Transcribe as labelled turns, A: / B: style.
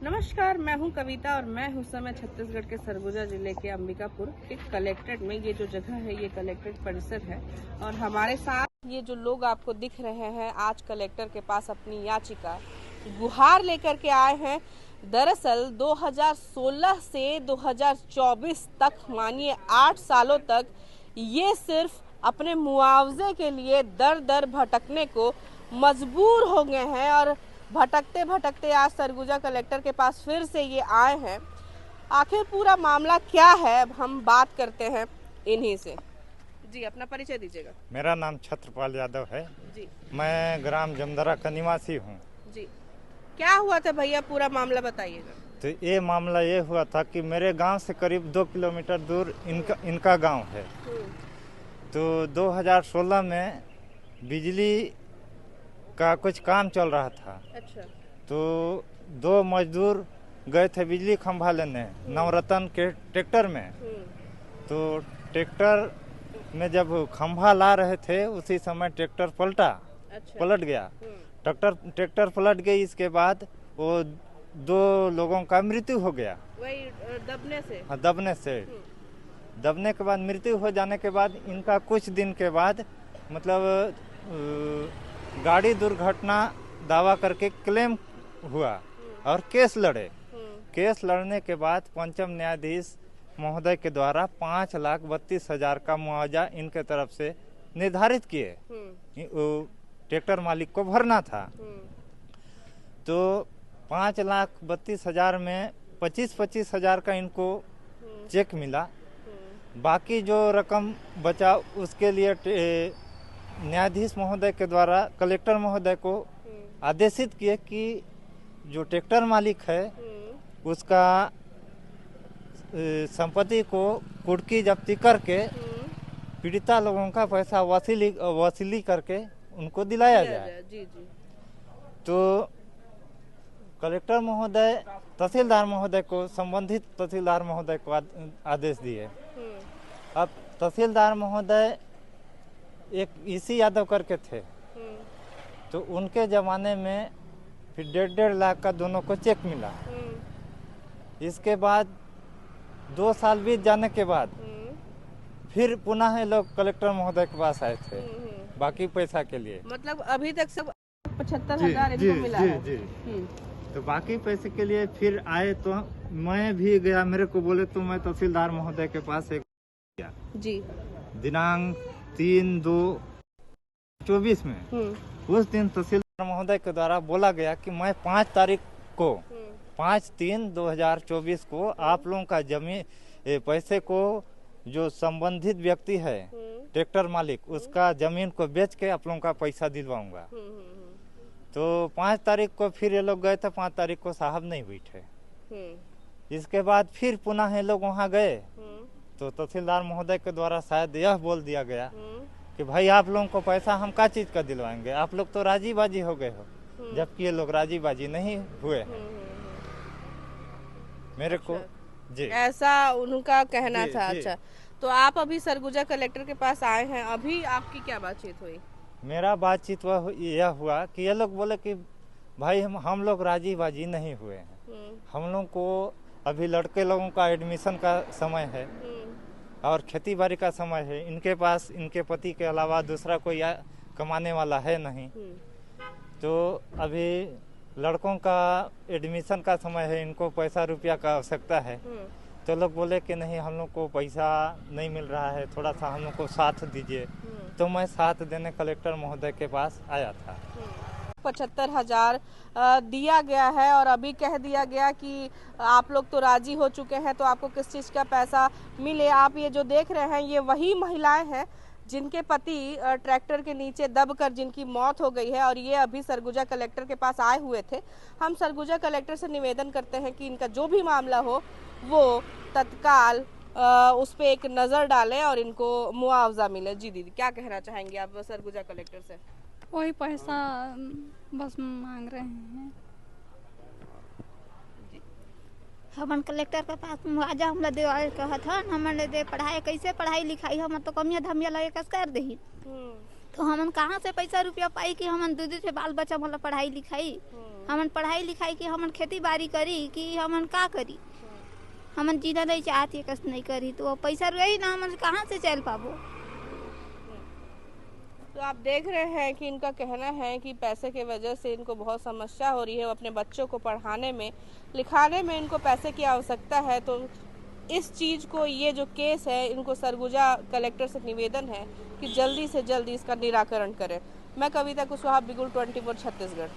A: नमस्कार, मैं हूं कविता और मैं उस समय छत्तीसगढ़ के सरगुजा जिले के अंबिकापुर के कलेक्ट्रेट में। ये जो जगह है ये कलेक्ट्रेट परिसर है और हमारे साथ ये जो लोग आपको दिख रहे हैं आज कलेक्टर के पास अपनी याचिका गुहार लेकर के आए हैं। दरअसल 2016 से 2024 तक मानिए 8 सालों तक ये सिर्फ अपने मुआवजे के लिए दर दर भटकने को मजबूर हो गए हैं और भटकते भटकते आज सरगुजा कलेक्टर के पास फिर से ये आए हैं। आखिर पूरा मामला क्या है, अब हम बात करते हैं इन्हीं से। जी, अपना परिचय दीजिएगा।
B: मेरा नाम छत्रपाल यादव है
A: जी।
B: मैं ग्राम जमदरा का निवासी हूँ।
A: जी, क्या हुआ था भैया, पूरा मामला बताइएगा।
B: तो ये मामला ये हुआ था कि मेरे गांव से करीब 2 किलोमीटर दूर इनका गांव है। तो 2016 में बिजली का कुछ काम चल रहा था।
A: अच्छा।
B: तो 2 मजदूर गए थे बिजली खंभा लेने नवरत्न के ट्रैक्टर में। तो ट्रैक्टर में जब खंभा ला रहे थे उसी समय ट्रैक्टर पलट गया। ट्रैक्टर पलट गई। इसके बाद वो 2 लोगों का मृत्यु हो गया।
A: वही दबने से?
B: हाँ, दबने के बाद मृत्यु हो जाने के बाद इनका कुछ दिन के बाद मतलब गाड़ी दुर्घटना दावा करके क्लेम हुआ और केस लड़े। केस लड़ने के बाद पंचम न्यायाधीश महोदय के द्वारा 5,32,000 का मुआवजा इनके तरफ से निर्धारित किए। ट्रैक्टर मालिक को भरना था। तो 5,32,000 में 25,000 का इनको चेक मिला। बाकी जो रकम बचा उसके लिए न्यायाधीश महोदय के द्वारा कलेक्टर महोदय को आदेशित किए कि जो ट्रैक्टर मालिक है उसका संपत्ति को कुर्की जब्ती करके पीड़िता लोगों का पैसा वसूली करके उनको दिलाया जाए।
A: जी जी।
B: तो कलेक्टर महोदय तहसीलदार महोदय को संबंधित तहसीलदार महोदय को आदेश दिए। अब तहसीलदार महोदय एक ईसी यादव करके थे। तो उनके ज़माने में फिर 1.5 लाख का दोनों को चेक मिला। इसके बाद 2 साल बीत जाने के बाद फिर पुनः लोग कलेक्टर महोदय के पास आए थे बाकी पैसा के लिए।
A: मतलब अभी तक सब 75,000 इनको मिला है।
B: जी। तो बाकी पैसे के लिए फिर आए तो मैं भी गया। मेरे को बोले तो मैं तहसीलदार महोदय के पास एक गया
A: जी
B: दिनांक 3/2/24 में। उस दिन तहसीलदार महोदय के द्वारा बोला गया कि मैं 5 तारीख को 5/3/2024 को आप लोगों का जमीन पैसे को जो संबंधित व्यक्ति है ट्रैक्टर मालिक उसका जमीन को बेच के आप लोगों का पैसा दिलवाऊंगा। तो 5 तारीख को फिर ये लोग गए थे। 5 तारीख को साहब नहीं बैठे। इसके बाद फिर पुनः ये लोग वहाँ गए तो तहसीलदार महोदय के द्वारा शायद यह बोल दिया गया कि भाई आप लोगों को पैसा हम क्या चीज का दिलवाएंगे, आप लोग तो राजी बाजी हो गए हो। जबकि ये लोग राजी बाजी नहीं हुए। मेरे को जी
A: ऐसा उनका कहना
B: जी,
A: था।
B: जी।
A: अच्छा, तो आप अभी सरगुजा कलेक्टर के पास आए हैं, अभी आपकी क्या बातचीत हुई?
B: मेरा बातचीत यह हुआ कि ये लोग बोले कि भाई हम लोग राजी बाजी नहीं हुए हैं। हम लोग को अभी लड़के लोगों का एडमिशन का समय है और खेती बाड़ी का समय है। इनके पास इनके पति के अलावा दूसरा कोई कमाने वाला है नहीं। तो अभी लड़कों का एडमिशन का समय है, इनको पैसा रुपया का आवश्यकता है। तो लोग बोले कि नहीं, हम लोग को पैसा नहीं मिल रहा है, थोड़ा सा हम लोग को साथ दीजिए। तो मैं साथ देने कलेक्टर महोदय के पास आया था।
A: 75,000 दिया गया है और अभी कह दिया गया कि आप लोग तो राजी हो चुके हैं, तो आपको किस चीज़ का पैसा मिले। आप ये जो देख रहे हैं ये वही महिलाएं हैं जिनके पति ट्रैक्टर के नीचे दबकर जिनकी मौत हो गई है और ये अभी सरगुजा कलेक्टर के पास आए हुए थे। हम सरगुजा कलेक्टर से निवेदन करते हैं कि इनका जो भी मामला हो वो तत्काल उस पर एक नज़र डालें और इनको मुआवजा मिले। जी दीदी, क्या कहना चाहेंगे आप सरगुजा कलेक्टर से?
C: वही पैसा बस मांग रहे हैं।
D: हमन कलेक्टर के पास मुआवजा हमला देवाए कहत हन। हमन दे पढ़ाई कैसे पढ़ाई लिखाई हम तो कमिया धमिया लगे कस कर दही। तो हमन कहाँ से पैसा रुपया पाई कि हमन दूध से बाल बच्चा मतलब पढ़ाई लिखाई। हमन पढ़ाई लिखाई की हमन खेती बाड़ी करी कि हमन का करी, हमन जीना नहीं चाहती कस नहीं करी तो पैसा रही ना हमन कहाँ से चल पाबो।
A: तो आप देख रहे हैं कि इनका कहना है कि पैसे के वजह से इनको बहुत समस्या हो रही है, अपने बच्चों को पढ़ाने में लिखाने में इनको पैसे की आवश्यकता है। तो इस चीज़ को, ये जो केस है, इनको सरगुजा कलेक्टर से निवेदन है कि जल्दी से जल्दी इसका निराकरण करें। मैं कविता कुशवाहा, बिगुल 24 छत्तीसगढ़।